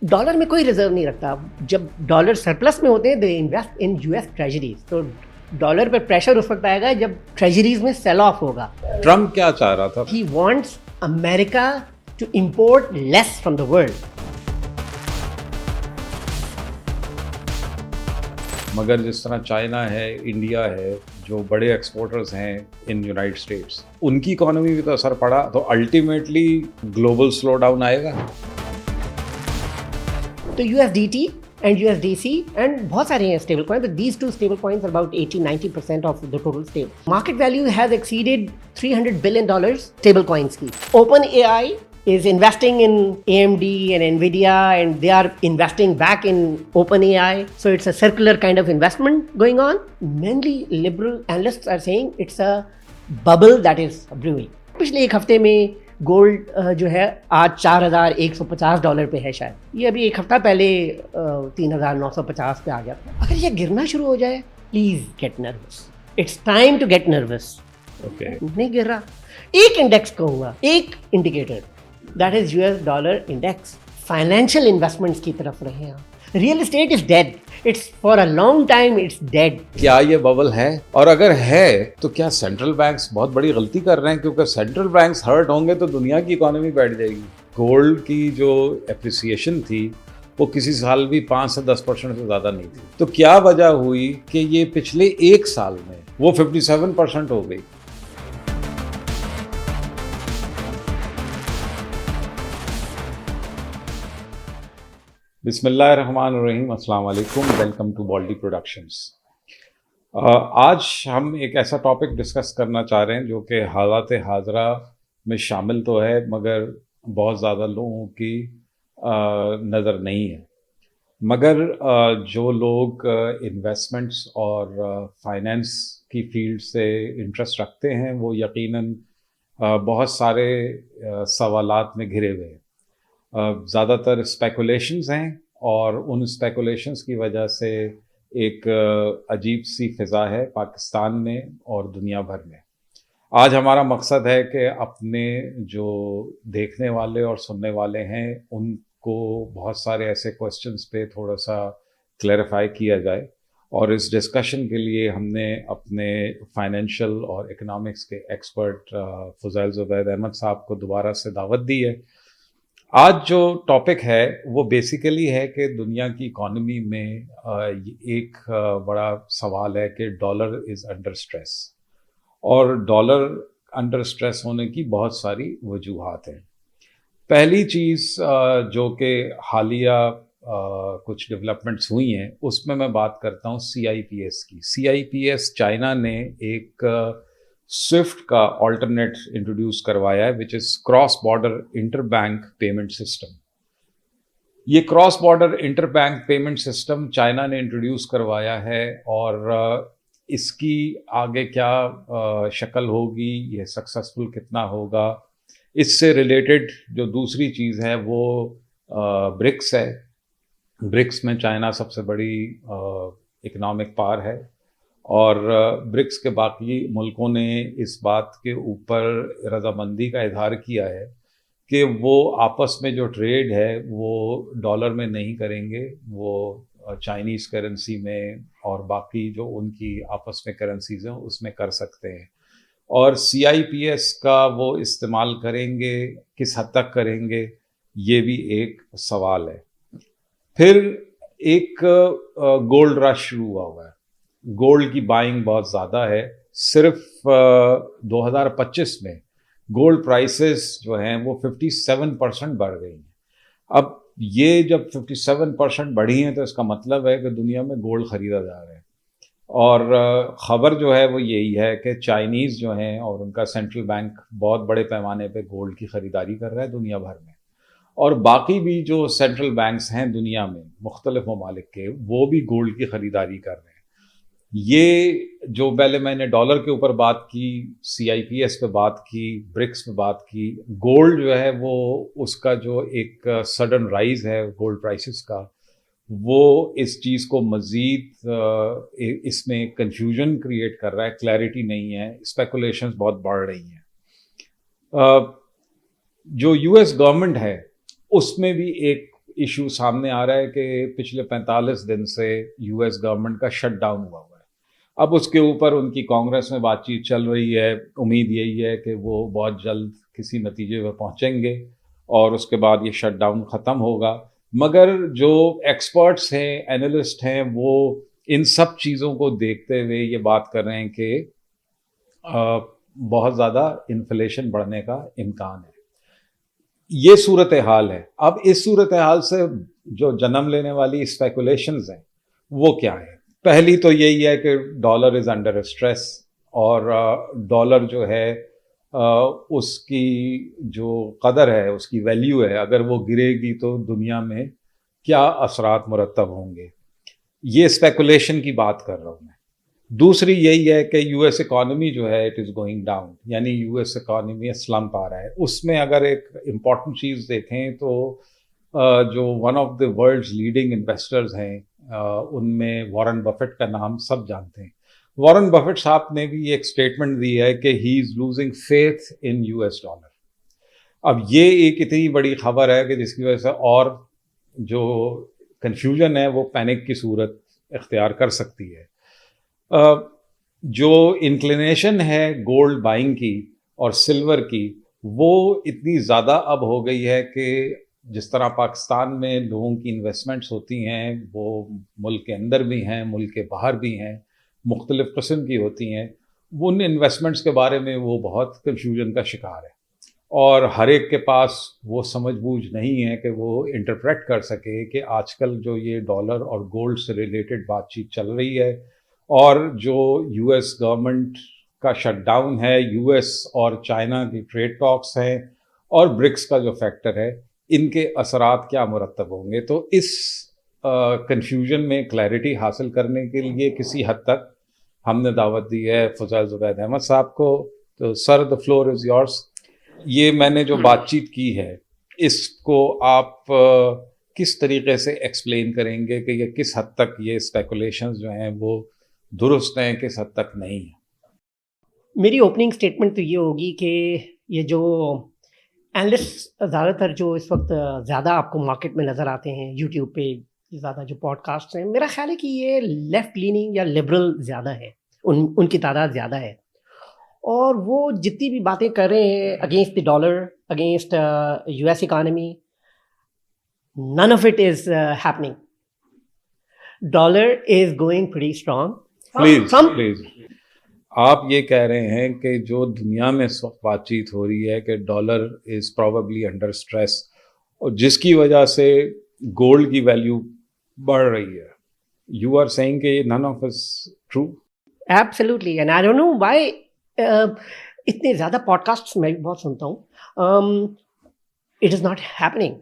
Dollar में कोई reserve नहीं रखता। जब डॉलर सरप्लस में होते हैं they invest in US treasuries. तो डॉलर पर प्रेशर उस वक्त आएगा जब ट्रेजरीज में सेल ऑफ होगा। ट्रम्प क्या चाह रहा था? He wants America to import less from the world. मगर जिस तरह चाइना है, इंडिया है, जो बड़े एक्सपोर्टर्स हैं इन यूनाइटेड स्टेट्स, उनकी इकोनॉमी भी तो असर पड़ा, तो अल्टीमेटली ग्लोबल स्लो डाउन आएगा। तो USDT and USDC and बहुत सारे हैं stable coins, but these two stable coins are about 80-90% of the total stable. Market value has exceeded $300 billion stable coins की. OpenAI is investing in AMD and Nvidia, and they are investing back in OpenAI. So it's a circular kind of investment going on. Mainly liberal analysts are saying it's a bubble that is brewing. पिछले एक हफ्ते में gold जो है आज $4,150 पे है। शायद ये अभी एक हफ्ता पहले 3,950 पे आ गया था। अगर ये गिरना शुरू हो जाए, please get nervous. It's time to get nervous. Okay, नहीं गिर रहा। एक इंडेक्स कहूँगा, एक indicator, that is US dollar index. Financial investments की तरफ रहे हैं। Real estate is dead. It's for a long time it's dead. क्या ये बबल है? और अगर है तो क्या सेंट्रल बैंक्स बहुत बड़ी गलती कर रहे हैं? क्योंकि सेंट्रल बैंक्स हर्ट होंगे तो दुनिया की इकोनॉमी बैठ जाएगी। गोल्ड की जो एप्रिसिएशन थी वो किसी साल भी 5 से 10% से ज़्यादा नहीं थी। तो क्या वजह हुई कि ये पिछले एक साल में वो 57% हो गई? बिस्मिल्लाहिर्रहमानिर्रहीम, अस्सलाम वालेकुम, वेलकम टू बॉल्डी प्रोडक्शंस। आज हम एक ऐसा टॉपिक डिस्कस करना चाह रहे हैं जो कि हालात हाज़रा में शामिल तो है मगर बहुत ज़्यादा लोगों की नज़र नहीं है। मगर जो लोग इन्वेस्टमेंट्स और फाइनेंस की फील्ड से इंटरेस्ट रखते हैं वो यकीनन बहुत सारे सवालात में घिरे हुए हैं। ज़्यादातर स्पेकुलेशंस हैं और उन स्पेकुलेशंस की वजह से एक अजीब सी फ़िज़ा है पाकिस्तान में और दुनिया भर में। आज हमारा मकसद है कि अपने जो देखने वाले और सुनने वाले हैं उनको बहुत सारे ऐसे क्वेश्चंस पे थोड़ा सा क्लैरिफाई किया जाए, और इस डिस्कशन के लिए हमने अपने फाइनेंशियल और इकोनॉमिक्स के एक्सपर्ट फ़ुज़ैल ज़ुबैद अहमद साहब को दोबारा से दावत दी है। आज जो टॉपिक है वो बेसिकली है कि दुनिया की इकॉनमी में एक बड़ा सवाल है कि डॉलर इज़ अंडर स्ट्रेस, और डॉलर अंडर स्ट्रेस होने की बहुत सारी वजूहात हैं। पहली चीज़ जो कि हालिया कुछ डेवलपमेंट्स हुई हैं उसमें मैं बात करता हूँ CIPS की। CIPS चाइना ने एक स्विफ्ट का ऑल्टरनेट इंट्रोड्यूस करवाया है, which is cross border interbank payment system. ये cross border interbank payment system China ने इंट्रोड्यूस करवाया है, और इसकी आगे क्या शक्ल होगी, ये सक्सेसफुल कितना होगा, इससे रिलेटेड जो दूसरी चीज़ है वो ब्रिक्स है। ब्रिक्स में चाइना सबसे बड़ी इकोनॉमिक पावर है, और ब्रिक्स के बाकी मुल्कों ने इस बात के ऊपर रजामंदी का इजहार किया है कि वो आपस में जो ट्रेड है वो डॉलर में नहीं करेंगे, वो चाइनीज़ करेंसी में और बाकी जो उनकी आपस में करेंसीज हैं उसमें कर सकते हैं। और CIPS का वो इस्तेमाल करेंगे, किस हद तक करेंगे, ये भी एक सवाल है। फिर एक गोल्ड रश शुरू हुआ है। गोल्ड की बाइंग बहुत ज़्यादा है। सिर्फ 2025 में गोल्ड प्राइसेस जो हैं वो 57% बढ़ गई हैं। अब ये जब 57% बढ़ी हैं तो इसका मतलब है कि दुनिया में गोल्ड ख़रीदा जा रहा है, और ख़बर जो है वो यही है कि चाइनीज़ जो हैं और उनका सेंट्रल बैंक बहुत बड़े पैमाने पे गोल्ड की ख़रीदारी कर रहा है दुनिया भर में, और बाकी भी जो सेंट्रल बैंक्स हैं दुनिया में मुख्तलिफ ममालिक के, वो भी गोल्ड की ख़रीदारी कर रहे हैं। ये जो पहले मैंने डॉलर के ऊपर बात की, CIPS पे बात की, ब्रिक्स पे बात की, गोल्ड जो है वो उसका जो एक सडन राइज है गोल्ड प्राइसेस का, वो इस चीज़ को मज़ीद इसमें कंफ्यूजन क्रिएट कर रहा है। क्लैरिटी नहीं है, स्पेकुलेशंस बहुत बढ़ रही हैं। जो US गवर्नमेंट है उसमें भी एक इशू सामने आ रहा है कि पिछले 45 दिन से यूएस गवर्नमेंट का शट डाउन हुआ है। अब उसके ऊपर उनकी कांग्रेस में बातचीत चल रही है। उम्मीद यही है कि वो बहुत जल्द किसी नतीजे पर पहुंचेंगे और उसके बाद ये शट डाउन ख़त्म होगा। मगर जो एक्सपर्ट्स हैं, एनालिस्ट हैं, वो इन सब चीज़ों को देखते हुए ये बात कर रहे हैं कि बहुत ज़्यादा इन्फ्लेशन बढ़ने का इम्कान है। ये सूरत हाल है। अब इस सूरत हाल से जो जन्म लेने वाली स्पेकुलेशंस हैं वो क्या है? पहली तो यही है कि डॉलर इज़ अंडर स्ट्रेस और डॉलर जो है उसकी जो कदर है, उसकी वैल्यू है, अगर वो गिरेगी तो दुनिया में क्या असरात मुरतब होंगे, ये स्पेकुलेशन की बात कर रहा हूँ मैं। दूसरी यही है कि यूएस इकॉनमी जो है इट इज़ गोइंग डाउन, यानी यूएस इकॉनमी स्लम्प आ रहा है। उसमें अगर एक इम्पॉर्टेंट चीज़ देखें तो जो one of the world's leading investors हैं उनमें वॉरेन बफेट का नाम सब जानते हैं। वॉरेन बफेट साहब ने भी एक स्टेटमेंट दी है कि he is losing faith in US dollar. अब ये एक इतनी बड़ी खबर है कि जिसकी वजह से और जो कन्फ्यूजन है वो पैनिक की सूरत इख्तियार कर सकती है। जो इंक्लिनेशन है गोल्ड बाइंग की और सिल्वर की, वो इतनी ज़्यादा अब हो गई है कि जिस तरह पाकिस्तान में लोगों की इन्वेस्टमेंट्स होती हैं वो मुल्क के अंदर भी हैं, मुल्क के बाहर भी हैं, मुख्तलिफ़ किस्म की होती हैं। उन इन्वेस्टमेंट्स के बारे में वो बहुत कन्फ्यूजन का शिकार है और हर एक के पास वो समझ बूझ नहीं है कि वो इंटरप्रेट कर सके कि आजकल जो ये डॉलर और गोल्ड से रिलेटेड बातचीत चल रही है और जो यूएस गवर्नमेंट का शटडाउन है, यूएस और चाइना की ट्रेड टॉक्स हैं और ब्रिक्स का जो फैक्टर है, इनके असरात क्या मुरतब होंगे। तो इस कन्फ्यूजन में क्लैरिटी हासिल करने के लिए किसी हद तक हमने दावत दी है फज़ैल ज़ुबैद अहमद साहब को। तो sir, the floor is yours. ये मैंने जो बातचीत की है इसको आप किस तरीके से एक्सप्लेन करेंगे कि ये किस हद तक ये स्पेकुलेशंस जो हैं वो दुरुस्त हैं, किस हद तक नहीं है? मेरी ओपनिंग स्टेटमेंट तो ये होगी कि ये जो एनालिस्ट ज़्यादातर जो इस वक्त ज़्यादा आपको मार्केट में नज़र आते हैं यूट्यूब पे, ज़्यादा जो पॉडकास्ट हैं, मेरा ख्याल है कि ये लेफ़्ट लीनिंग या लिबरल ज़्यादा है, उनकी तादाद ज़्यादा है और वो जितनी भी बातें कर रहे हैं against the dollar, against US economy, none of it is happening. Dollar is going pretty strong. Please आप ये कह रहे हैं कि जो दुनिया में इस वक्त बातचीत हो रही है कि dollar is probably under stress और जिसकी वजह से गोल्ड की वैल्यू बढ़ रही है, यू आर सेइंग कि none of is true? Absolutely, and I don't know why इतने ज़्यादा पॉडकास्ट्स मैं भी बहुत सुनता हूँ। It is not happening.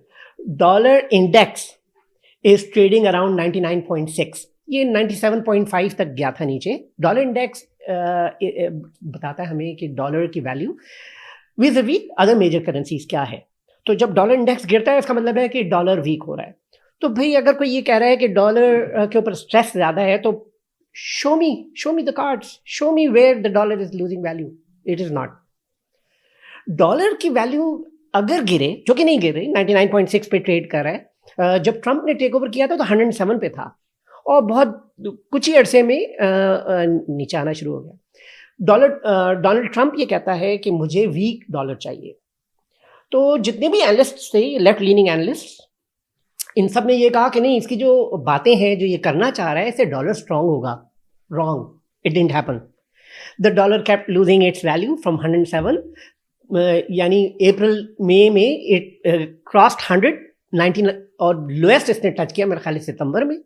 Dollar index is trading around 99.6, ये 97.5 तक गया था नीचे। डॉलर इंडेक्स बताता है हमें कि डॉलर की वैल्यू विद वीक अदर मेजर करेंसीज क्या है। तो जब डॉलर इंडेक्स गिरता है इसका मतलब है कि डॉलर वीक हो रहा है। तो भाई अगर कोई ये कह रहा है कि डॉलर के ऊपर स्ट्रेस ज़्यादा है तो show me the cards, show me where the dollar is losing value. It is not. Dollar की वैल्यू अगर गिरे, जो कि नहीं गिर रही, 99.6 पे ट्रेड कर रहा है। जब ट्रंप ने टेक ओवर किया था तो 107 पे था और बहुत कुछ ही अरसे में नीचे आना शुरू हो गया। डोनाल्ड ट्रंप ये कहता है कि मुझे वीक डॉलर चाहिए। तो जितने भी एनालिस्ट थे, लेफ्ट लीनिंग एनालिस्ट, इन सब ने ये कहा कि नहीं, इसकी जो बातें हैं, जो ये करना चाह रहा है, इससे डॉलर स्ट्रांग होगा। Wrong, it didn't happen. The dollar kept losing its value from 107, यानी अप्रैल मई में इट क्रॉस्ड 119 और लोएस्ट इसने टच किया मेरे ख्याल सितंबर में,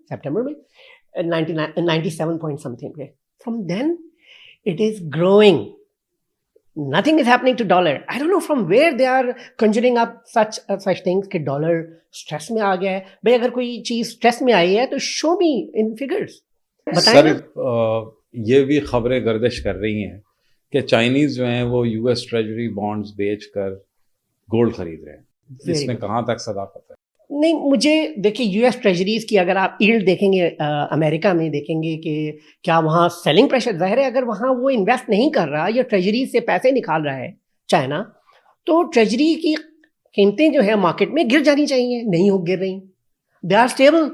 97 पॉइंट समथिंग पे। From then it is growing. Nothing is happening to dollar. I don't know from where they are conjuring up such things कि डॉलर स्ट्रेस में आ गया है। भाई अगर कोई चीज़ स्ट्रेस में आई है तो शो मी इन फिगर्स, बताएं ना। ये भी खबरें गर्दिश कर रही हैं कि चाइनीज़ जो हैं वो यूएस ट्रेजरी बॉन्ड्स बेचकर गोल्ड खरीद रहे हैं। इसमें कहाँ तक सदाकत है? नहीं, मुझे देखिए, यूएस ट्रेजरीज की अगर आप यील्ड देखेंगे, अमेरिका में देखेंगे कि क्या वहाँ सेलिंग प्रेशर, ज़ाहिर है अगर वहाँ वो इन्वेस्ट नहीं कर रहा या ट्रेजरीज से पैसे निकाल रहा है चाइना, तो ट्रेजरी की कीमतें जो है मार्केट में गिर जानी चाहिए, नहीं हो गिर रही। They are stable.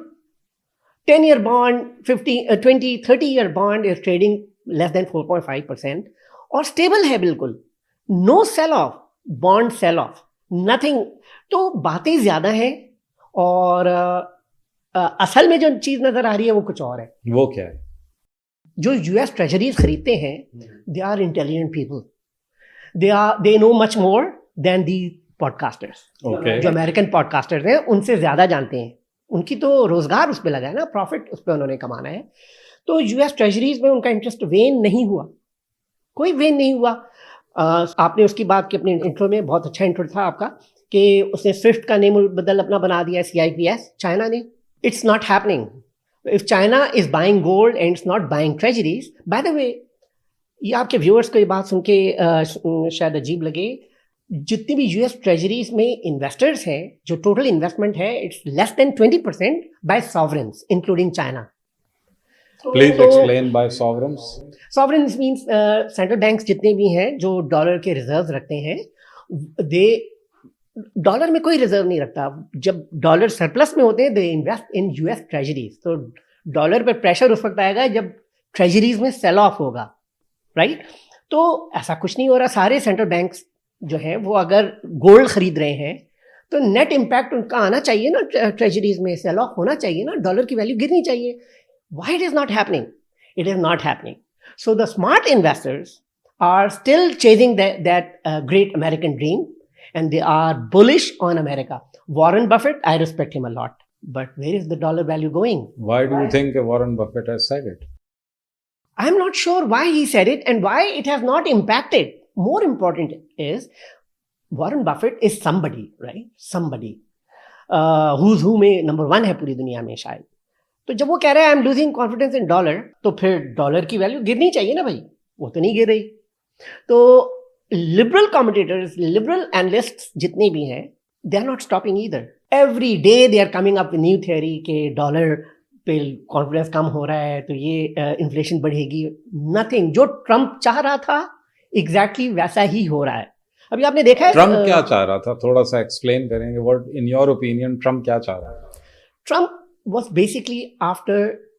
10-year bond, 20, 30-year bond is trading less than 4.5% और stable है बिल्कुल. No sell off, bond sell off, nothing. तो बातें ज्यादा हैं और असल में जो चीज नजर आ रही है वो कुछ और है. वो क्या है? जो यूएस ट्रेजरीज खरीदते हैं, they are intelligent people. They know much more than the podcasters. जो अमेरिकन पॉडकास्टर्स हैं उनसे ज्यादा जानते हैं. उनकी तो रोजगार उस पर लगा है ना, प्रॉफिट उस पर उन्होंने कमाना है. तो यूएस ट्रेजरीज में उनका इंटरेस्ट वेन नहीं हुआ, कोई वेन नहीं हुआ. आपने उसकी बात की अपने इंट्रो में, बहुत अच्छा इंट्रो था आपका कि उसने स्विफ्ट का नेम बदल अपना बना दिया CIPS, चाइना ने. It's not happening. If China is buying gold and it's not buying treasuries. By the way, ये आपके व्यूअर्स को ये बात सुन के शायद अजीब लगे, जितनी भी यूएस ट्रेजरीज में इन्वेस्टर्स हैं, जो टोटल इन्वेस्टमेंट है, it's less than 20% by sovereigns including China. Please explain by sovereigns. Sovereigns means central banks जितने भी हैं जो डॉलर के रिजर्व रखते हैं, दे डॉलर में कोई रिजर्व नहीं रखता. जब डॉलर सरप्लस में होते हैं, they invest in US treasuries. तो डॉलर पर प्रेशर उस वक्त आएगा जब ट्रेजरीज में सेल ऑफ होगा, राइट? तो ऐसा कुछ नहीं हो रहा. सारे सेंट्रल बैंक्स जो है वो अगर गोल्ड खरीद रहे हैं तो नेट इम्पैक्ट उनका आना चाहिए ना, ट्रेजरीज में सेल ऑफ होना चाहिए ना, डॉलर की वैल्यू गिरनी चाहिए. Why it is not happening? It is not happening. So the smart investors are still chasing that great American dream, and they are bullish on America. Warren Buffett, I respect him a lot, but where is the dollar value going? Why do you think Warren Buffett has said it? I'm not sure why he said it and why it has not impacted. More important is Warren Buffett is somebody, right? Somebody who's who में number one है पूरी दुनिया में शायद. तो जब वो कह रहा है I am losing confidence in dollar, तो फिर डॉलर की वैल्यू गिरनी चाहिए ना भाई. वो तो नहीं गिर रही. तो लिबरल कमेंटेटर्स, लिबरल एनालिस्ट्स जितने भी हैं, they are not stopping either. Every day they are coming up with new theory कि डॉलर पे कॉन्फिडेंस कम हो रहा है तो ये इन्फ्लेशन बढ़ेगी. नथिंग. जो ट्रम्प चाह रहा था एग्जैक्टली वैसा ही हो रहा है. अभी आपने देखा है ट्रम्प क्या चाह रहा था, थोड़ा सा एक्सप्लेन करेंगे. What in your opinion Trump क्या चाह रहा था? Trump was basically after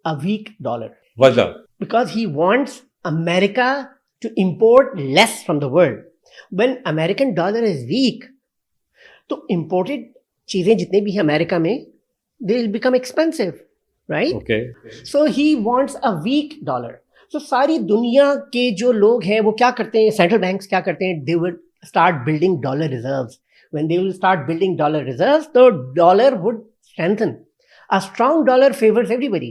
a weak dollar. वजह? Because he wants America to import less from the world. When American dollar is weak, तो imported चीजें जितने भी हैं अमेरिका में, they will become expensive, right? Okay. So he wants a weak dollar. So सारी दुनिया के जो लोग हैं वो क्या करते हैं, सेंट्रल बैंक्स क्या करते हैं, they would start building dollar reserves. When they will start building dollar reserves, the dollar would strengthen. A strong dollar favors everybody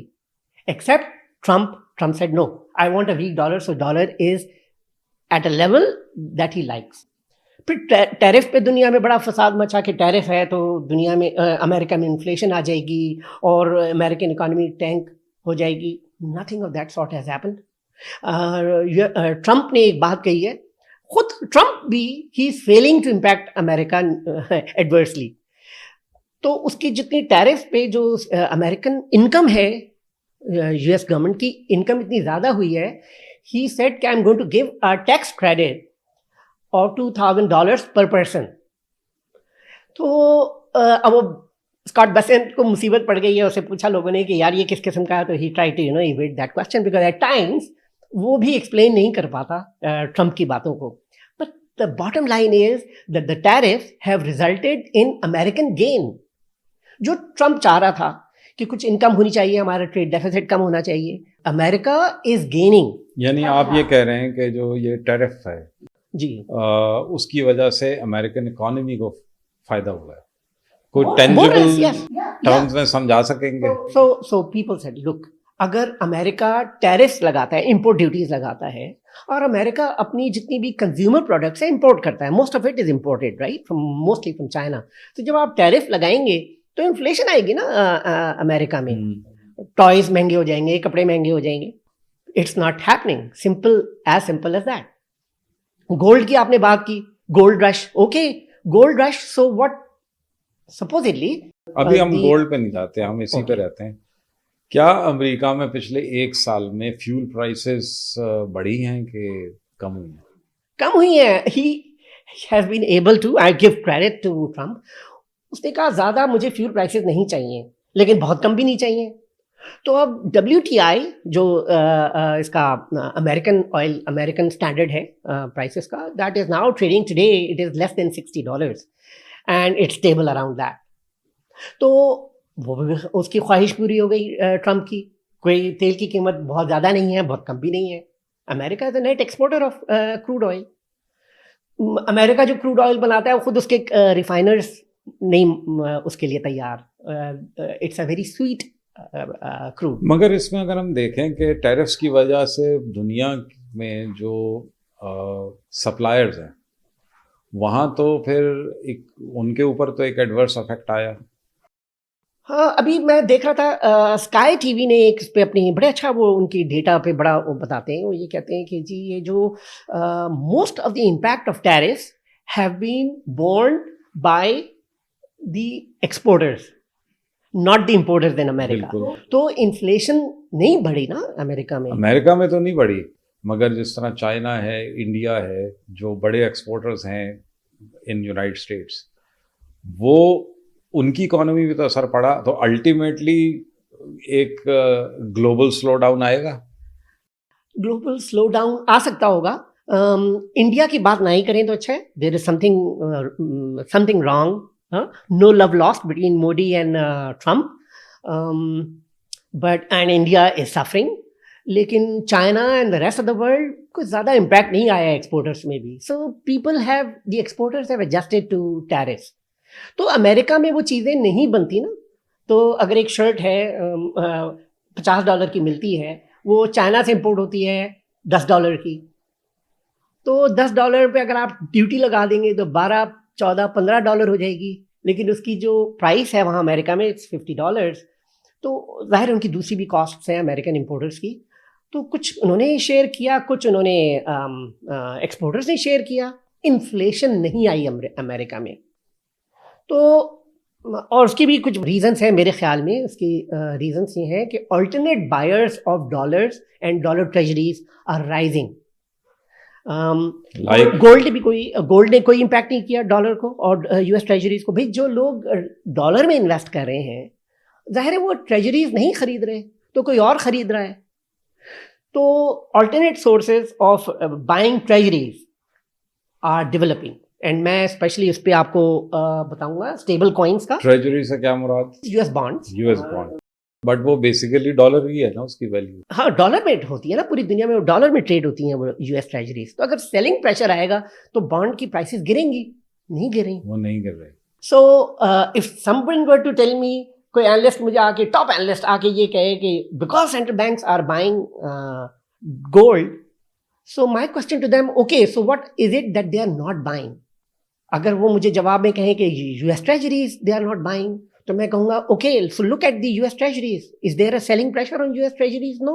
except Trump. Trump said no, I want a weak dollar, so dollar is at a level that he likes. फिर tariff पे दुनिया में बड़ा फसाद मचा कि tariff है तो दुनिया में अमेरिका में इन्फ्लेशन आ जाएगी और अमेरिकन इकोनॉमी टैंक हो जाएगी. Nothing of that sort has happened. Trump ने एक बात कही है, खुद ट्रम्प भी he is failing to impact America adversely. तो उसकी जितनी टैरिफ पे जो अमेरिकन इनकम है, यूएस गवर्नमेंट की इनकम इतनी ज़्यादा हुई है, ही सेड कि I am going to give a tax credit of $2,000 per person. तो अब वो स्कॉट बेसेंट को मुसीबत पड़ गई है. उसे पूछा लोगों ने कि यार ये किस किस्म का है, तो he try to evade that question because at times वो भी एक्सप्लेन नहीं कर पाता ट्रम्प की बातों को. But the bottom line is that the tariff have resulted in American gain. जो ट्रम्प चाह रहा था कि कुछ इनकम होनी चाहिए, हमारा ट्रेड डेफिसिट कम होना चाहिए, अमेरिका इज गेनिंग. यानी आप ये कह रहे हैं कि जो ये टैरिफ है जी, उसकी वजह से अमेरिकन इकोनॉमी को फायदा हुआ है. कोई टेंजिबल टर्म्स में समझा सकेंगे? सो पीपल सेड लुक, अगर अमेरिका टैरिफ्स लगाता है, इंपोर्ट ड्यूटीज लगाता है, और अमेरिका अपनी जितनी भी कंज्यूमर प्रोडक्ट्स है इंपोर्ट करता है, most of it is imported right, from mostly from China. तो जब आप टैरिफ लगाएंगे तो इन्फ्लेशन आएगी ना अमेरिका में. टॉयज महंगे हो जाएंगे, कपड़े महंगे हो जाएंगे. It's not happening. Simple as that. Gold की आपने बात की, gold rush. Okay, gold rush. So what supposedly, अभी हम गोल्ड पे नहीं जाते, हम इसी पे रहते हैं. क्या अमेरिका में पिछले एक साल में फ्यूल प्राइसेस बढ़ी हैं कि कम हुई हैं? कम हुई हैं. He has been able to, I give credit to Trump. उसने कहा ज़्यादा मुझे फ्यूल प्राइसेस नहीं चाहिए, लेकिन बहुत कम भी नहीं चाहिए। तो अब WTI जो इसका अमेरिकन ऑयल अमेरिकन स्टैंडर्ड है प्राइसेस का, that is now trading today, it is less than $60 and it's stable around that. तो वो उसकी ख्वाहिश पूरी हो गई ट्रम्प की। कोई तेल की कीमत बहुत ज़्यादा नहीं है, बहुत कम भी नहीं है। America is a net exporter of crude oil. America जो क्रूड ऑयल बनाता है वो खुद उसके रिफाइनर्स नहीं उसके लिए तैयार। It's a very sweet crude. मगर इसमें अगर हम देखें कि टैरिफ्स की वजह से दुनिया में जो सप्लायर्स हैं वहाँ तो फिर एक उनके ऊपर तो एक एडवर्स इफेक्ट आया। हाँ, अभी मैं देख रहा था स्काई टीवी ने एक इस पे अपनी बड़े अच्छा वो उनकी डेटा पे बड़ा वो बताते हैं। वो ये कहते हैं कि जी ये जो most of the impact of tariffs have been borne by the exporters, not the importers in America. बिल्कुल। तो इन्फ्लेशन नहीं बढ़ी ना अमेरिका में। अमेरिका में तो नहीं बढ़ी, मगर जिस तरह चाइना है, इंडिया है, जो बड़े एक्सपोर्टर्स हैं इन यूनाइटेड स्टेट्स, वो उनकी इकोनॉमी भी तो असर पड़ा। तो अल्टीमेटली एक ग्लोबल स्लो डाउन आएगा। ग्लोबल स्लो डाउन आ सकता होगा। इंडिया की बात नहीं करें तो अच्छा है। There is something wrong, no love lost between Modi and Trump, but and India is suffering. लेकिन China and the rest of the world कुछ ज़्यादा इम्पैक्ट नहीं आया एक्सपोर्टर्स में भी। So people have the exporters have adjusted to tariffs. तो America में वो चीज़ें नहीं बनती ना। तो अगर एक शर्ट है $50 की मिलती है, वो चाइना से इंपोर्ट होती है $10 की। तो $10 पे अगर आप ड्यूटी लगा देंगे तो $12, $14, $15 हो जाएगी। लेकिन उसकी जो प्राइस है वहाँ अमेरिका में इट्स $50। तो जाहिर उनकी दूसरी भी कॉस्ट्स हैं अमेरिकन इंपोर्टर्स की। तो कुछ उन्होंने शेयर किया, कुछ उन्होंने एक्सपोर्टर्स ने शेयर किया। इन्फ्लेशन नहीं आई अमेरिका में। तो और उसकी भी कुछ रीजंस हैं मेरे ख्याल में। उसकी रीजंस ये हैं कि alternate buyers of dollars and dollar treasuries are rising. Gold ने कोई इम्पैक्ट नहीं किया डॉलर को और US ट्रेजरीज को। भाई जो लोग डॉलर में इन्वेस्ट कर रहे हैं, जाहिर है वो ट्रेजरीज नहीं खरीद रहे, तो कोई और खरीद रहा है। तो alternate sources of buying treasuries are developing. And मैं स्पेशली उस पर आपको बताऊंगा स्टेबल कॉइन्स का। ट्रेजरी से क्या मुराद? US bonds. US bond, but वो बेसिकली डॉलर ही है ना उसकी वैल्यू। हाँ, डॉलर में होती है ना, पूरी दुनिया में डॉलर में ट्रेड होती हैं वो US ट्रेजरीज। तो अगर सेलिंग प्रेशर आएगा तो बॉन्ड की प्राइसेस गिरेंगी, नहीं गिर रही। वो नहीं गिर रहे। So if someone were to tell me, कोई एनालिस्ट मुझे आके, टॉप एनालिस्ट आके ये कहे कि because central banks are buying gold, so my question to them, okay so what is it that they are not buying? अगर वो मुझे जवाब में कहें कि US treasuries they are not buying, तो मैं कहूंगा okay so look at the US treasuries, is there a selling pressure on US treasuries? No,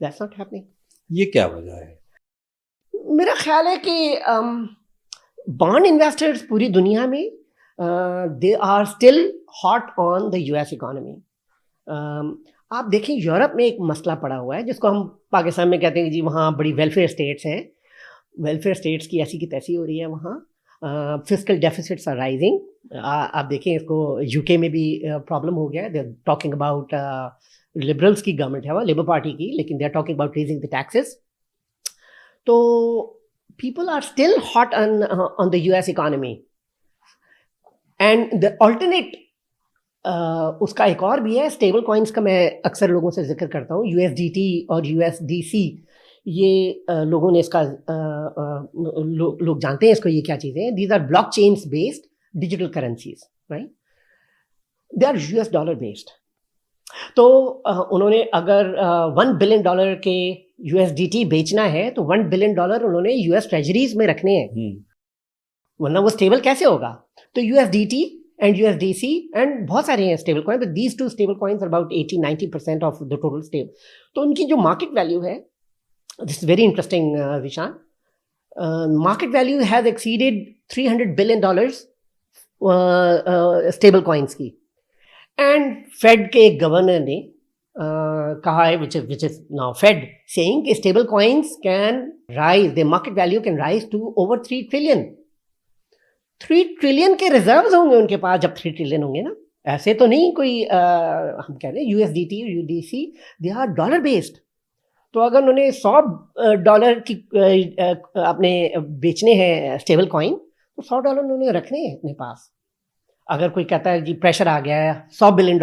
that's not happening. ये क्या वजह है? मेरा ख्याल है कि बॉन्ड इन्वेस्टर्स पूरी दुनिया में they are still hot on the US economy. आप देखें यूरोप में एक मसला पड़ा हुआ है जिसको हम पाकिस्तान में कहते हैं कि जी वहाँ बड़ी वेलफेयर स्टेट्स हैं। वेलफेयर स्टेट्स की ऐसी की तैसी हो रही है वहाँ। Fiscal deficits are rising. आप देखें इसको UK में भी प्रॉब्लम हो गया है। They are talking about, liberals की गवर्नमेंट है वो, लेबर पार्टी की, लेकिन they are talking about raising the taxes. तो people are still hot on the US economy. And the alternate उसका एक और भी है, स्टेबल कॉइन्स का मैं अक्सर लोगों से जिक्र करता हूँ। USDT और USDC, ये लोगों ने इसका लोग जानते हैं इसको, ये क्या चीज़ें हैं। These are blockchains based digital currencies, right? They are US dollar based. तो उन्होंने अगर $1 बिलियन के USDT बेचना है तो $1 बिलियन उन्होंने US ट्रेजरीज में रखने हैं, वरना वो स्टेबल कैसे होगा? तो USDT and USDC and बहुत सारे हैं stable coin, but these two stable coins are about 80-90% of the total stable। तो उनकी जो मार्केट वैल्यू है, this is very interesting, Vishan, market value has exceeded $300 billion stable coins की। and Fed के एक गवर्नर ने कहा है, which is now Fed saying कि stable coins can rise, their market value can rise to over $3 trillion। $3 trillion के reserves होंगे उनके पास जब $3 ट्रिलियन होंगे ना। ऐसे तो नहीं कोई हम कह रहे हैं USDT UDC, they are dollar based. तो अगर उन्होंने $100 की अपने बेचने हैं स्टेबल कॉइन, तो $100 उन्होंने रखने हैं अपने पास। अगर कोई कहता है जी प्रेशर आ गया है, $100 बिलियन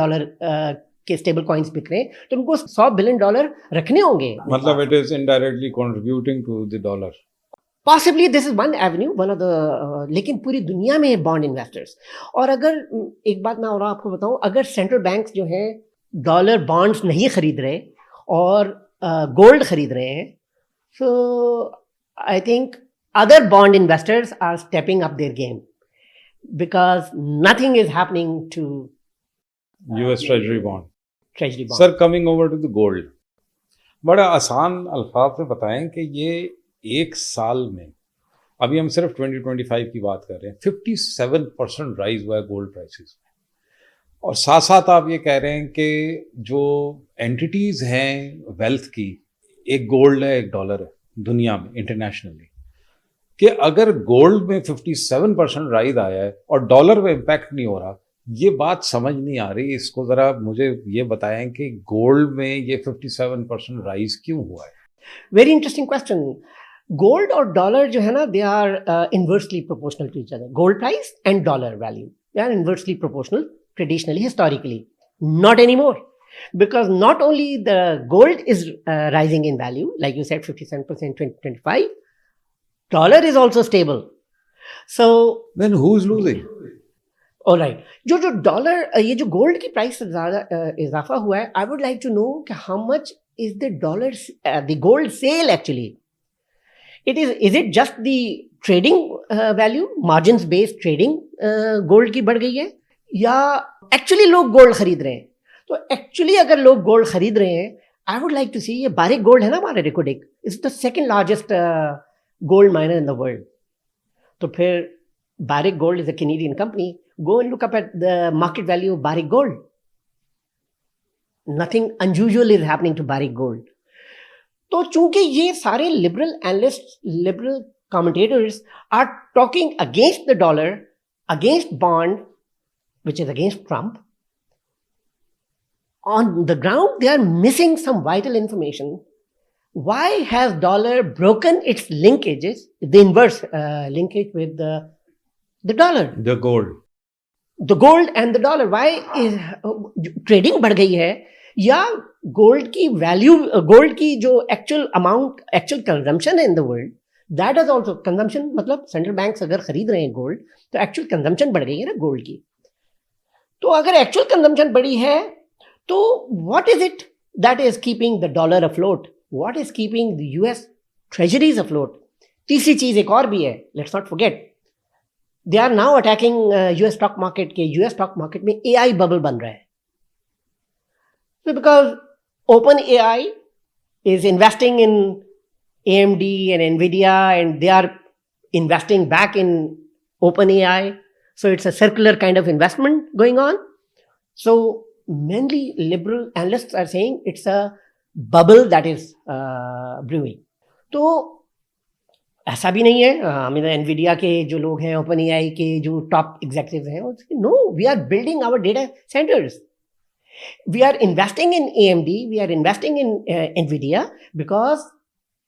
के स्टेबल कॉइन्स बिक रहे हैं, तो उनको $100 बिलियन रखने होंगे। मतलब it is indirectly contributing to the dollar. Possibly this is one avenue, one of the, लेकिन पूरी दुनिया में बॉन्ड इन्वेस्टर्स। और अगर एक बात मैं और आपको बताऊं, अगर सेंट्रल बैंक्स जो हैं डॉलर बॉन्ड्स नहीं खरीद रहे और गोल्ड खरीद रहे हैं, so I think other bond investors are stepping up their game, because nothing is happening to US Treasury bond. treasury bond. Sir coming over to the gold, बड़ा आसान अल्फाज में बताएं कि ये एक साल में, अभी हम सिर्फ 2025 की बात कर रहे हैं, 57% राइज हुआ है गोल्ड प्राइसेस में। और साथ साथ आप ये कह रहे हैं कि जो एंटिटीज हैं वेल्थ की, एक गोल्ड है एक डॉलर है दुनिया में इंटरनेशनली, कि अगर गोल्ड में 57% राइज आया है और डॉलर में इम्पैक्ट नहीं हो रहा, ये बात समझ नहीं आ रही। इसको ज़रा मुझे ये बताएं कि गोल्ड में ये 57% राइज क्यों हुआ है। Very interesting question. गोल्ड और डॉलर जो है ना, they are inversely proportional to each other. Gold price and dollar value, they are inversely proportional traditionally, historically. Not anymore, because not only the gold is rising in value, like you said, 57% 2025, dollar is also stable. So then who's losing? all right, जो dollar, ये जो gold की price से ज़्यादा इजाफा हुआ है, I would like to know कि how much is the dollar, the gold sale actually, is it just the trading value, margin based trading gold की बढ़ गई है, या एक्चुअली लोग गोल्ड खरीद रहे हैं? तो एक्चुअली अगर लोग गोल्ड खरीद रहे हैं, I would like to see, ये बारिक गोल्ड है ना हमारे Reko Diq, is the second largest gold miner in the world. तो फिर Barrick gold is a Canadian company, go and look up at the market value of Barrick gold. Nothing unusual is happening to Barrick gold. तो चूंकि ये सारे liberal analyst, liberal commentators are talking against the dollar, against bond, which is against Trump, on the ground they are missing some vital information. Why has dollar broken its linkages, the inverse linkage with the dollar, The gold. the gold and the dollar? Why is trading बढ़ गई है, या gold की value, gold की जो actual amount, actual consumption है इन the world, that is also consumption, मतलब central banks अगर खरीद रहे हैं गोल्ड, तो एक्चुअल कंजम्पशन बढ़ गई है ना गोल्ड की। तो अगर एक्चुअल कंजम्पशन बड़ी है, तो what is it that is keeping the dollar afloat, what is keeping the US treasuries afloat? तीसरी चीज एक और भी है, let's not forget, they are now attacking US stock market के। यूएस स्टॉक मार्केट में एआई बबल बन रहा है, तो because Open AI is investing in AMD and NVIDIA, and they are investing back in OpenAI. So it's a circular kind of investment going on. So mainly liberal analysts are saying it's a bubble that is brewing. तो ऐसा भी नहीं है। मेरा Nvidia के जो लोग हैं, ओपन एआई के जो टॉप एग्जीक्यूटिव्स हैं, no, we are building our data centres, we are investing in AMD, we are investing in NVIDIA, because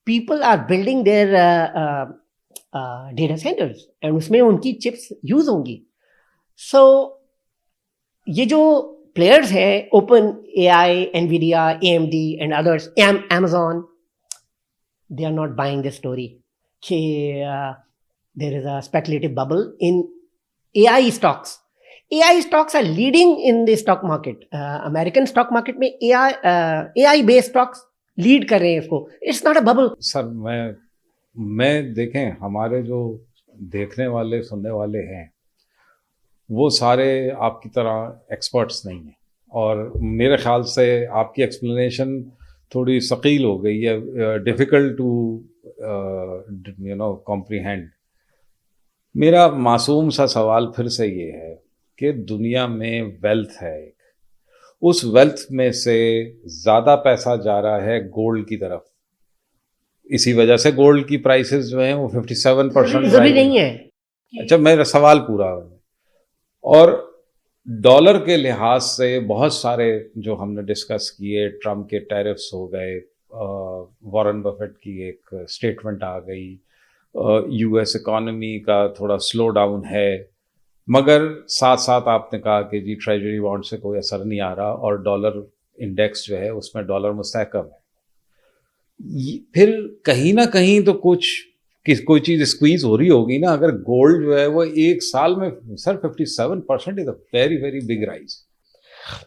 people are building their data centers, and उसमें उनकी चिप्स यूज होंगी। सो ये जो players हैं, open AI, NVIDIA, AMD and others, Amazon, they are not buying this story कि there is a speculative bubble in AI stocks. AI stocks are leading in the stock market. American stock market में AI based stocks lead कर रहे हैं इसको। It's not a bubble. Sir मैं देखें, हमारे जो देखने वाले सुनने वाले हैं वो सारे आपकी तरह एक्सपर्ट्स नहीं हैं, और मेरे ख्याल से आपकी एक्सप्लेनेशन थोड़ी सकील हो गई है, डिफ़िकल्ट टू कॉम्प्रीहेंड। मेरा मासूम सा सवाल फिर से ये है कि दुनिया में वेल्थ है, उस वेल्थ में से ज़्यादा पैसा जा रहा है गोल्ड की तरफ, इसी वजह से गोल्ड की प्राइसेस जो हैं वो 57% जरूरी नहीं है। अच्छा, मेरा सवाल पूरा है। और डॉलर के लिहाज से बहुत सारे जो हमने डिस्कस किए, ट्रम्प के टैरिफ्स हो गए, वॉरेन बफेट की एक स्टेटमेंट आ गई, यूएस इकॉनमी का थोड़ा स्लो डाउन है, मगर साथ साथ आपने कहा कि जी ट्रेजरी बॉन्ड से कोई असर नहीं आ रहा और डॉलर इंडेक्स जो है उसमें डॉलर मुस्तहकम है। फिर कहीं ना कहीं तो कोई चीज स्क्वीज हो रही होगी ना। अगर गोल्ड जो है वो एक साल में sir 57% is a very very big rise.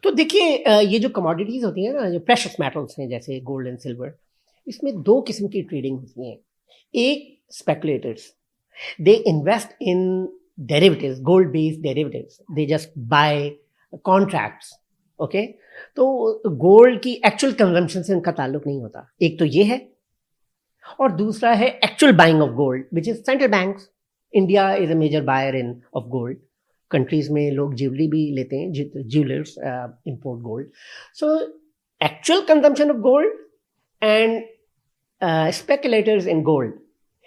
तो देखिए ये जो कमोडिटीज होती हैं ना, जो प्रेशियस मेटल्स हैं जैसे गोल्ड एंड सिल्वर, इसमें दो किस्म की ट्रेडिंग होती है। एक, speculators, they invest in derivatives, gold based derivatives, they just by contracts. Okay, तो गोल्ड की एक्चुअल कंजम्पशन से उनका ताल्लुक नहीं होता। एक तो ये है, और दूसरा है actual buying of gold, which is central banks. India is a major buyer in of gold. Countries में लोग ज्वेलरी भी लेते हैं, jewellers import gold. So actual consumption of gold and speculators in gold,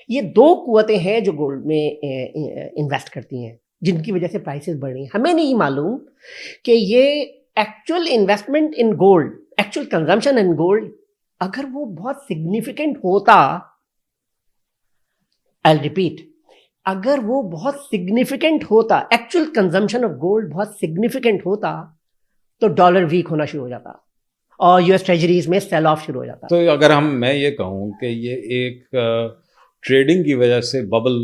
ये दो कुवतें हैं जो गोल्ड में इन्वेस्ट करती हैं, जिनकी वजह से प्राइसेस बढ़ रही हैं। हमें नहीं मालूम कि ये actual investment in gold, actual consumption in gold, अगर वो बहुत सिग्निफिकेंट होता, आई रिपीट, अगर वो बहुत सिग्निफिकेंट होता, एक्चुअल कंजम्पशन ऑफ गोल्ड बहुत सिग्निफिकेंट होता, तो डॉलर वीक होना शुरू हो जाता और यूएस ट्रेजरीज में सेल ऑफ शुरू हो जाता। तो अगर मैं ये कहूँ कि ये एक ट्रेडिंग की वजह से बबल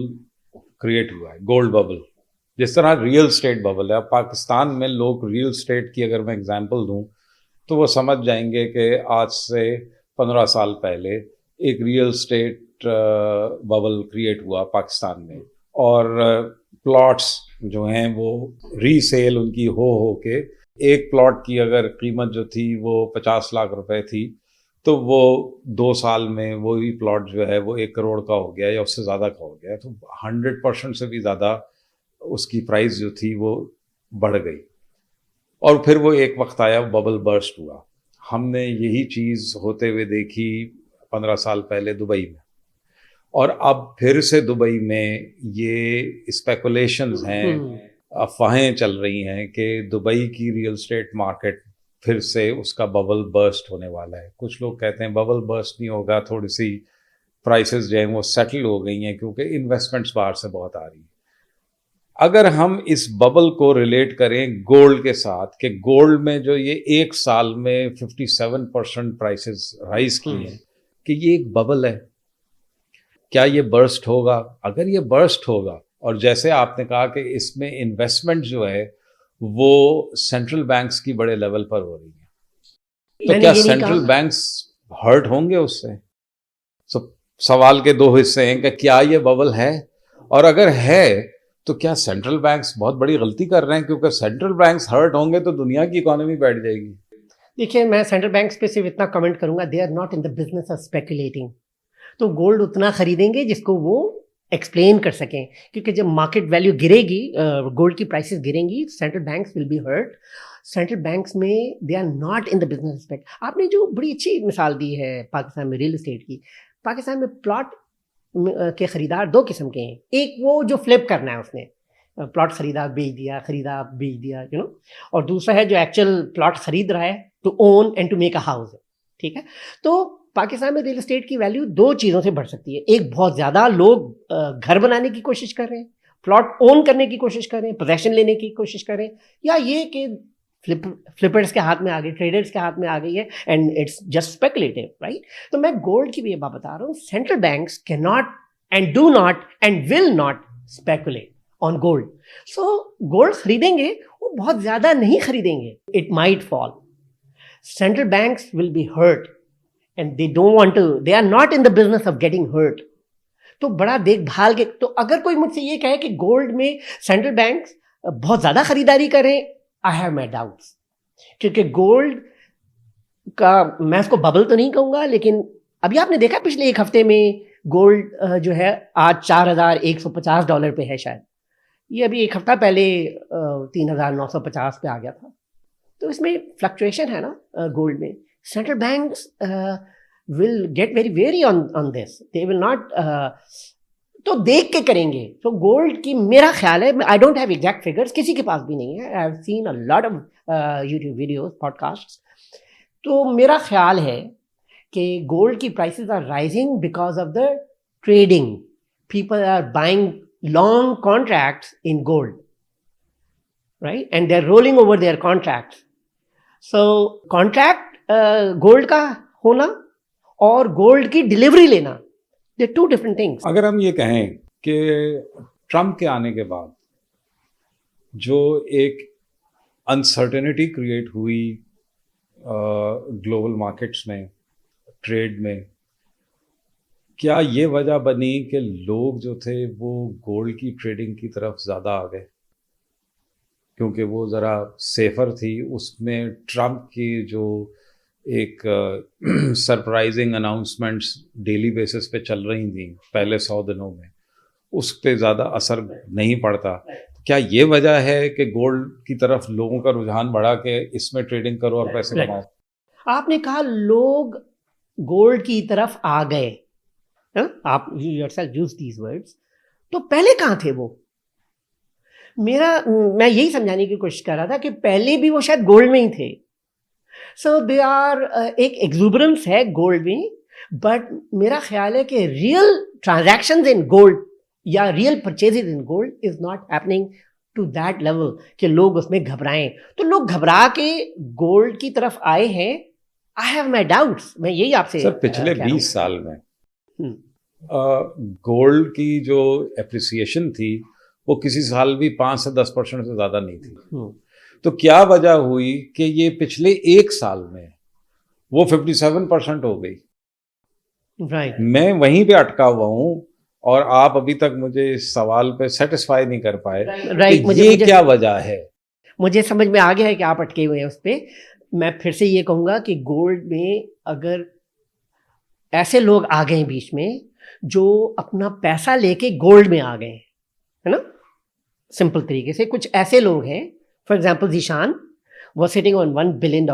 क्रिएट हुआ है, गोल्ड बबल, जिस तरह रियल स्टेट बबल है। अब पाकिस्तान में लोग रियल स्टेट की अगर मैं एग्जांपल दूं तो वो समझ जाएंगे कि आज से 15 साल पहले एक रियल स्टेट बबल क्रिएट हुआ पाकिस्तान में, और प्लॉट्स जो हैं वो रीसेल उनकी हो के, एक प्लॉट की अगर कीमत जो थी वो 50 लाख रुपए थी, तो वो 2 साल में वही प्लॉट जो है वो 1 करोड़ का हो गया या उससे ज़्यादा का हो गया। तो 100% से भी ज़्यादा उसकी प्राइस जो थी वो बढ़ गई। और फिर वो एक वक्त आया, बबल बर्स्ट हुआ। हमने यही चीज़ होते हुए देखी 15 साल पहले दुबई में, और अब फिर से दुबई में ये स्पेकुलेशंस हैं, अफवाहें चल रही हैं कि दुबई की रियल एस्टेट मार्केट फिर से उसका बबल बर्स्ट होने वाला है। कुछ लोग कहते हैं बबल बर्स्ट नहीं होगा, थोड़ी सी प्राइसेस जो हैं वो सेटल हो गई हैं क्योंकि इन्वेस्टमेंट्स बाहर से बहुत आ रही हैं। अगर हम इस बबल को रिलेट करें गोल्ड के साथ, कि गोल्ड में जो ये एक साल में 57% प्राइसेस राइज की हैं, कि ये एक बबल है, क्या ये बर्स्ट होगा? अगर ये बर्स्ट होगा, और जैसे आपने कहा कि इसमें इन्वेस्टमेंट जो है वो सेंट्रल बैंक्स की बड़े लेवल पर हो रही है, तो क्या सेंट्रल बैंक्स हर्ट होंगे उससे? सवाल के दो हिस्से हैं कि क्या ये बबल है, और अगर है तो क्या सेंट्रल बैंक्स बहुत बड़ी गलती कर रहे हैं? क्योंकि सेंट्रल बैंक्स हर्ट होंगे तो दुनिया की इकोनॉमी बैठ जाएगी। देखिए, मैं सेंट्रल बैंक्स पे सिर्फ इतना कमेंट करूंगा, they are not in the business of speculating. तो गोल्ड उतना खरीदेंगे जिसको वो एक्सप्लेन कर सकें, क्योंकि जब मार्केट वैल्यू गिरेगी, गोल्ड की प्राइसेस गिरेंगी, central banks will be hurt. Central banks में they are not in the business aspect. आपने जो बड़ी अच्छी मिसाल दी है पाकिस्तान में रियल एस्टेट की, पाकिस्तान में प्लॉट के खरीदार दो किस्म के हैं। एक वो जो फ्लिप करना है, उसने प्लॉट खरीदा बेच दिया, यू नो, और दूसरा है जो एक्चुअल प्लॉट खरीद रहा है to own and to make a house. ठीक है, तो पाकिस्तान में रियल एस्टेट की वैल्यू दो चीज़ों से बढ़ सकती है। एक, बहुत ज़्यादा लोग घर बनाने की कोशिश कर रहे हैं, प्लॉट ओन करने की कोशिश कर रहे हैं, पोजेशन लेने की कोशिश कर रहे हैं, या ये कि फ्लिपर्स के हाथ में आ गई, ट्रेडर्स के हाथ में आ गई है, and it's just speculative, right. तो मैं गोल्ड की भी ये बात बता रहा हूँ, central banks can not and do not and will not speculate on gold. So gold खरीदेंगे, वो बहुत ज़्यादा नहीं खरीदेंगे, it might fall. Central banks will be hurt and they don't want to, they are not in the business of getting hurt. तो बड़ा देखभाल के, तो अगर कोई मुझसे ये कहे कि गोल्ड में सेंट्रल बैंक्स बहुत ज़्यादा खरीदारी करें, आई हैव माई डाउट्स, क्योंकि गोल्ड का, मैं उसको बबल तो नहीं कहूँगा, लेकिन अभी आपने देखा पिछले एक हफ्ते में गोल्ड जो है आज $4,150 पे है शायद। ये अभी एक हफ्ता पहले 3,950 पे आ गया था। तो इसमें फ्लक्चुएशन है ना गोल्ड में। Central banks will get very very on this, they will not तो देख के करेंगे। तो गोल्ड की मेरा ख्याल है, I don't have exact figures, किसी के पास भी नहीं है, I have seen a lot of YouTube videos, podcast. तो मेरा ख्याल है कि गोल्ड की prices are rising because of the trading. People are buying long contracts in gold, right, and they are rolling over their contracts. So contract gold का होना और gold की डिलीवरी लेना, दे टू डिफरेंट थिंग्स। अगर हम ये कहें कि ट्रम्प के आने के बाद जो एक अनसर्टेनिटी क्रिएट हुई ग्लोबल मार्केट्स में, ट्रेड में, क्या ये वजह बनी कि लोग जो थे वो गोल्ड की ट्रेडिंग की तरफ ज़्यादा आ गए क्योंकि वो ज़रा सेफर थी? उसमें ट्रम्प की जो एक सरप्राइजिंग अनाउंसमेंट्स डेली बेसिस पे चल रही थी पहले 100 दिनों में, उस पे ज़्यादा असर नहीं पड़ता। क्या ये वजह है कि गोल्ड की तरफ लोगों का रुझान बढ़ा के इसमें ट्रेडिंग करो और पैसे कमाओ? आपने कहा लोग गोल्ड की तरफ आ गए, आप योरसेल्फ यूज दीज वर्ड्स, तो पहले कहाँ थे वो? मैं यही समझाने की कोशिश कर रहा था कि पहले भी वो शायद गोल्ड में ही थे। सो दे आर एक एक्सुबरेंस है गोल्ड में, बट मेरा ख्याल है कि रियल ट्रांजैक्शंस इन गोल्ड या real purchases in gold is not happening to that level कि लोग उसमें घबराएं। तो लोग घबरा के गोल्ड की तरफ आए हैं। I have my doubts. मैं यही आपसे सर पिछले 20 साल में गोल्ड की जो एप्रिसिएशन थी वो किसी साल भी 5 से 10% से ज़्यादा नहीं थी। तो क्या वजह हुई कि ये पिछले एक साल में वो 57% हो गई? राइट, मैं वहीं पे अटका हुआ हूँ और आप अभी तक मुझे इस सवाल पे सेटिस्फाई नहीं कर पाए राइट। कि ये क्या वजह है? मुझे समझ में आ गया है कि आप अटके हुए हैं उस पर। मैं फिर से ये कहूँगा कि गोल्ड में अगर ऐसे लोग आ गए बीच में जो अपना पैसा लेके गोल्ड में आ गए, है ना, सिंपल तरीके से कुछ ऐसे लोग हैं, for example Zeeshan was sitting on $1 billion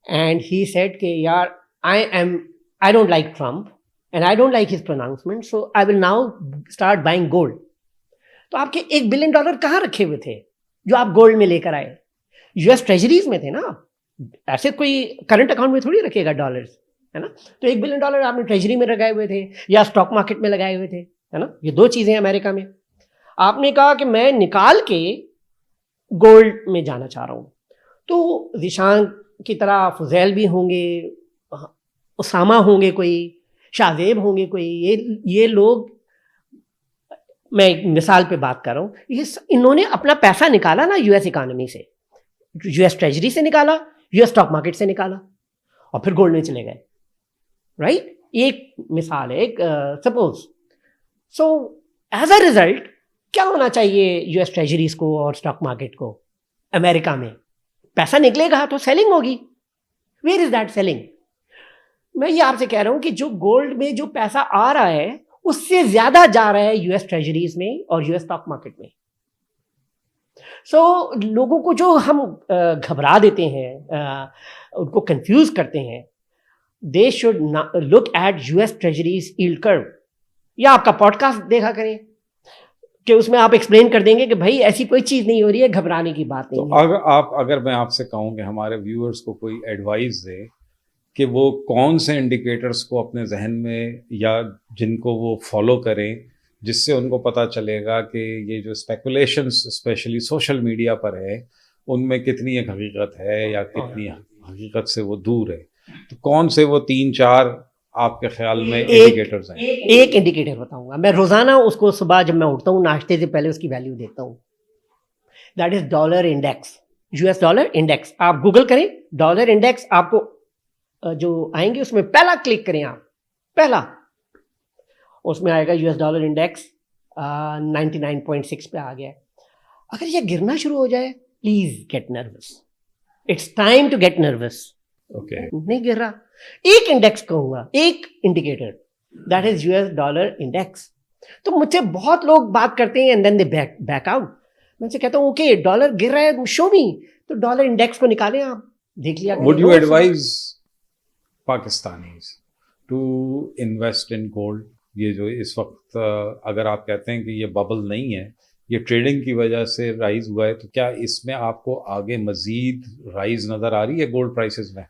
and he said कि यार I don't like Trump and I don't like his pronouncement, so I will now start buying gold. तो आपके $1 बिलियन कहाँ रखे हुए थे जो आप गोल्ड में लेकर आए? यूएस ट्रेजरीज में थे ना, ऐसे कोई करंट अकाउंट में थोड़ी रखेगा डॉलर्स, है ना। तो $1 बिलियन आपने ट्रेजरी में लगाए हुए थे या स्टॉक मार्केट में लगाए हुए थे, है ना। ये दो चीज़ें हैं अमेरिका में। आपने कहा कि मैं निकाल के गोल्ड में जाना चाह रहा हूँ, तो जिशान की तरह फुजैल भी होंगे, उसामा होंगे, कोई शाहजेब होंगे, कोई ये लोग, मैं एक मिसाल पे बात कर रहा हूँ, ये इन्होंने अपना पैसा निकाला ना यूएस इकोनॉमी से, यूएस ट्रेजरी से निकाला, यूएस स्टॉक मार्केट से निकाला और फिर गोल्ड में चले गए, राइट। एक मिसाल है, एक suppose. So as a result क्या होना चाहिए यूएस ट्रेजरीज को और स्टॉक मार्केट को? अमेरिका में पैसा निकलेगा तो सेलिंग होगी। Where is that selling? मैं ये आपसे कह रहा हूं कि जो गोल्ड में जो पैसा आ रहा है उससे ज्यादा जा रहा है यूएस ट्रेजरीज में और यूएस स्टॉक मार्केट में। सो लोगों को जो हम घबरा देते हैं, उनको कंफ्यूज करते हैं, they should look at US treasuries yield curve, या आपका पॉडकास्ट देखा करें कि उसमें आप एक्सप्लेन कर देंगे कि भाई ऐसी कोई चीज़ नहीं हो रही है, घबराने की बात नहीं है। तो अगर मैं आपसे कहूँ कि हमारे व्यूअर्स को कोई एडवाइस दे कि वो कौन से इंडिकेटर्स को अपने जहन में या जिनको वो फॉलो करें जिससे उनको पता चलेगा कि ये जो स्पेकुलेशंस स्पेशली सोशल मीडिया पर है उनमें कितनी एक हकीकत है या कितनी हकीकत से वो दूर है, तो कौन से वो 3-4 आपके ख्याल में इंडिकेटर्स हैं? एक इंडिकेटर बताऊंगा मैं, रोजाना उसको सुबह जब मैं उठता हूँ नाश्ते से पहले उसकी वैल्यू देखता हूँ। That is dollar index, US dollar index. आप गूगल करें डॉलर इंडेक्स, आपको जो आएंगे उसमें पहला क्लिक करें आप, पहला उसमें आएगा यूएस डॉलर इंडेक्स 99.6 पे आ गया है। अगर ये गिरना शुरू हो जाए, please get nervous, it's time to get nervous. Okay, नहीं गिर रहा, एक इंडेक्स कहूंगा, एक indicator, that is US dollar index. तो मुझसे बहुत लोग बात करते हैं and then they back out. मैं से कहता हूँ ओके डॉलर गिर रहा है, शो मी, तो डॉलर इंडेक्स को निकालें आप, देख लिया। Would you advise Pakistanis to invest in gold? ये जो इस वक्त अगर आप कहते हैं कि ये बबल नहीं है, ये ट्रेडिंग की वजह से राइज हुआ है, तो क्या इसमें आपको आगे मजीद राइज नज़र आ रही है गोल्ड प्राइसेस में?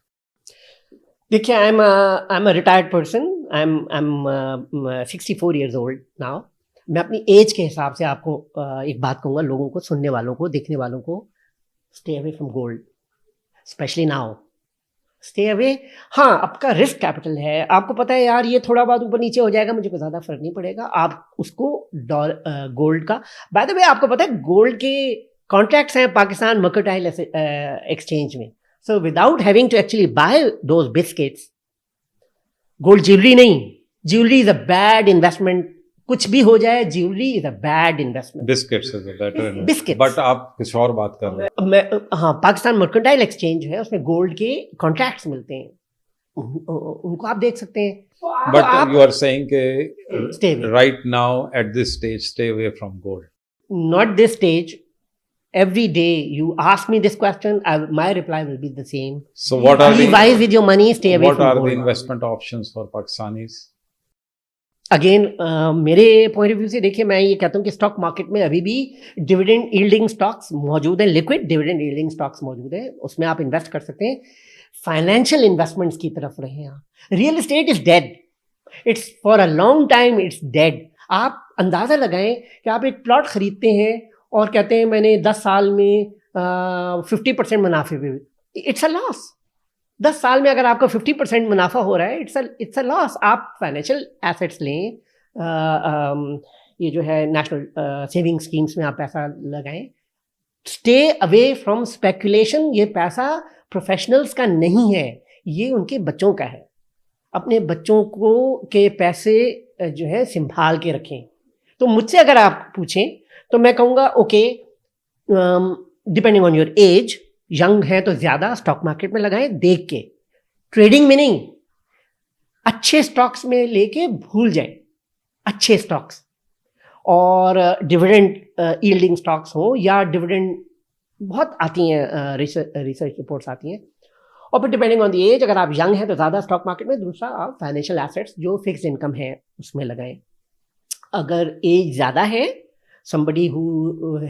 देखिए, I am a retired person, I am 64 years old now. मैं अपनी एज के हिसाब से आपको एक बात कहूँगा, लोगों को, सुनने वालों को, देखने वालों को, stay away from gold, specially now, stay away. हाँ, आपका रिस्क कैपिटल है, आपको पता है यार ये थोड़ा बहुत ऊपर नीचे हो जाएगा, मुझे कोई ज़्यादा फर्क नहीं पड़ेगा, आप उसको गोल्ड का, बाय द वे आपको पता है गोल्ड के कॉन्ट्रैक्ट्स हैं पाकिस्तान मर्केंटाइल एक्सचेंज में। So without having to actually buy those biscuits, gold jewellery नहीं, jewellery is a bad investment, कुछ भी हो जाए jewellery is a bad investment. Biscuits is better, biscuits, but आप कुछ और बात कर रहे हैं। मैं, हाँ, पाकिस्तान मर्केंटाइल एक्सचेंज है, उसमें गोल्ड के कॉन्ट्रैक्ट्स मिलते हैं, उनको आप देख सकते हैं। But you are saying Stay कि away. Right now at this stage stay away from gold. Not this stage. Every day you ask me this question, my reply will be the same. So what are Be the wise with your money, stay away what from are gold. the investment options for Pakistanis? Again मेरे point of view से देखिए, मैं ये कहता हूँ कि stock market में अभी भी डिविडेंड यील्डिंग स्टॉक्स मौजूद हैं, लिक्विड डिविडेंड यील्डिंग स्टॉक्स मौजूद हैं, उसमें आप इन्वेस्ट कर सकते हैं। फाइनेंशियल इन्वेस्टमेंट्स की तरफ रहें आप। Real estate is dead, it's for a long time it's dead. आप अंदाज़ा लगाएं कि आप एक प्लॉट खरीदते हैं और कहते हैं मैंने 10 साल में 50% मुनाफे पे, इट्स अ लॉस। 10 साल में अगर आपका 50% मुनाफा हो रहा है, इट्स अ लॉस। आप फाइनेंशियल एसेट्स लें, ये जो है नेशनल सेविंग स्कीम्स में आप पैसा लगाएं। Stay away from speculation. ये पैसा प्रोफेशनल्स का नहीं है, ये उनके बच्चों का है। अपने बच्चों को के पैसे जो है संभाल के रखें। तो मुझसे अगर आप पूछें तो मैं कहूँगा okay, depending on your age, young है तो ज़्यादा स्टॉक मार्केट में लगाएं, देख के, ट्रेडिंग में नहीं, अच्छे स्टॉक्स में लेके भूल जाएं, अच्छे स्टॉक्स, और डिविडेंड यील्डिंग स्टॉक्स हो, या डिविडेंड बहुत आती हैं, रिसर्च रिपोर्ट्स आती हैं। और फिर डिपेंडिंग ऑन द एज, अगर आप यंग हैं तो ज़्यादा स्टॉक मार्केट में, दूसरा आप फाइनेंशियल एसेट्स जो फिक्स इनकम है उसमें लगाएं। अगर एज ज़्यादा है, somebody who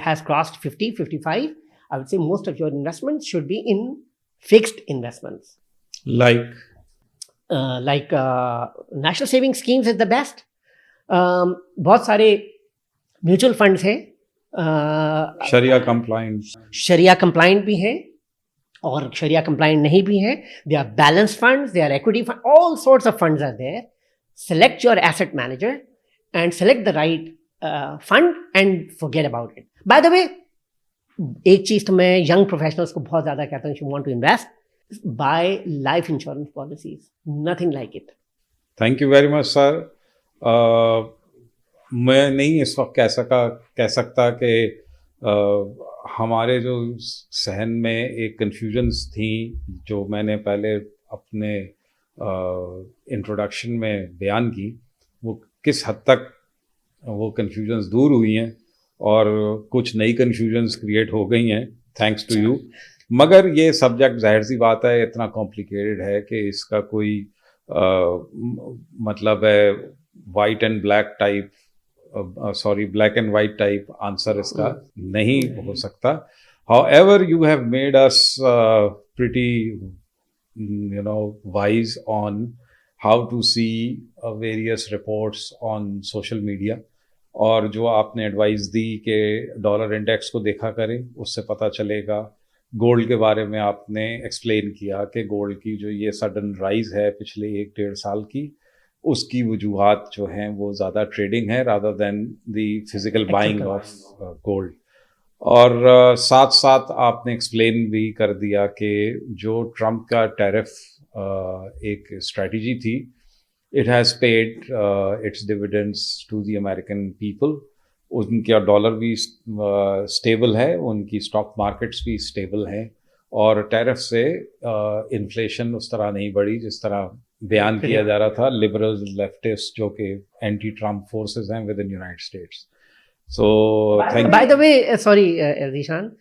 has crossed 50, 55, I would say most of your investments should be in fixed investments. Like National saving schemes is the best. बहुत सारे म्यूचुअल फंड्स हैं, शरिया कंप्लाइंट, शरिया कंप्लाइंट भी हैं और शरिया कंप्लाइंट नहीं भी हैं। They are balance funds, they are equity fund, all sorts of funds are there. Select your asset manager and select the right fund and forget about it. By the way, एक चीज तो मैं young professionals को बहुत ज्यादा कहता हूँ, if you want to invest, buy life insurance policies. Nothing like it. Thank you very much sir. मैं नहीं इस वक्त कह सकता कि हमारे जो सहन में एक कन्फ्यूजन्स थी, जो मैंने पहले अपने इंट्रोडक्शन में बयान की, वो किस हद तक वो कन्फ्यूजन्स दूर हुई हैं और कुछ नई कन्फ्यूजन्स क्रिएट हो गई हैं थैंक्स टू यू। मगर ये सब्जेक्ट जाहिर सी बात है इतना कॉम्प्लिकेटेड है कि इसका कोई मतलब है white and black type, sorry black and white type answer इसका नहीं हो सकता। However you have made us pretty wise on how to see various reports on social media, और जो आपने एडवाइस दी कि डॉलर इंडेक्स को देखा करें, उससे पता चलेगा। गोल्ड के बारे में आपने एक्सप्लेन किया कि गोल्ड की जो ये सडन राइज है पिछले 1-1.5 साल की, उसकी वजूहात जो हैं वो ज़्यादा ट्रेडिंग है rather than the physical buying of gold. और साथ साथ आपने एक्सप्लेन भी कर दिया कि जो ट्रम्प का टैरिफ एक स्ट्रेटजी थी, it has paid its dividends to the American people. उनका डॉलर भी स्टेबल है, उनकी स्टॉक मार्केट्स भी स्टेबल हैं, और टैरिफ से इन्फ्लेशन उस तरह नहीं बढ़ी जिस तरह बयान किया जा रहा था लिबरल लेफ्टिस्ट जो कि एंटी ट्रम्प फोर्सेस हैं with in United states. So thank you. By the way, sorry Zeeshan,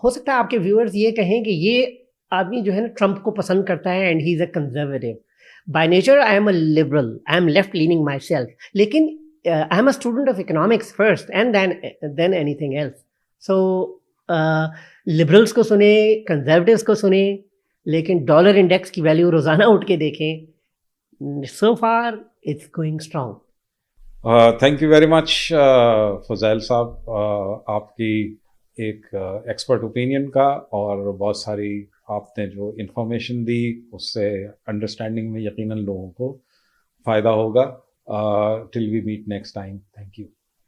हो सकता है आपके व्यूअर्स ये कहें कि ये आदमी जो है ना ट्रम्प को पसंद करता है and he is a conservative, By nature, I am a liberal. I am left leaning myself. लेकिन I am a student of economics first and then anything else. So liberals को सुने, conservatives को सुने, लेकिन डॉलर इंडेक्स की value रोजाना उठ के देखें. So far, it's going strong. Thank you very much Fazail साहब, आपकी एक एक्सपर्ट ओपिनियन का और बहुत सारी आपने जो इन्फॉर्मेशन दी उससे अंडरस्टैंडिंग में यकीनन लोगों को फ़ायदा होगा. Till we meet next time, thank you.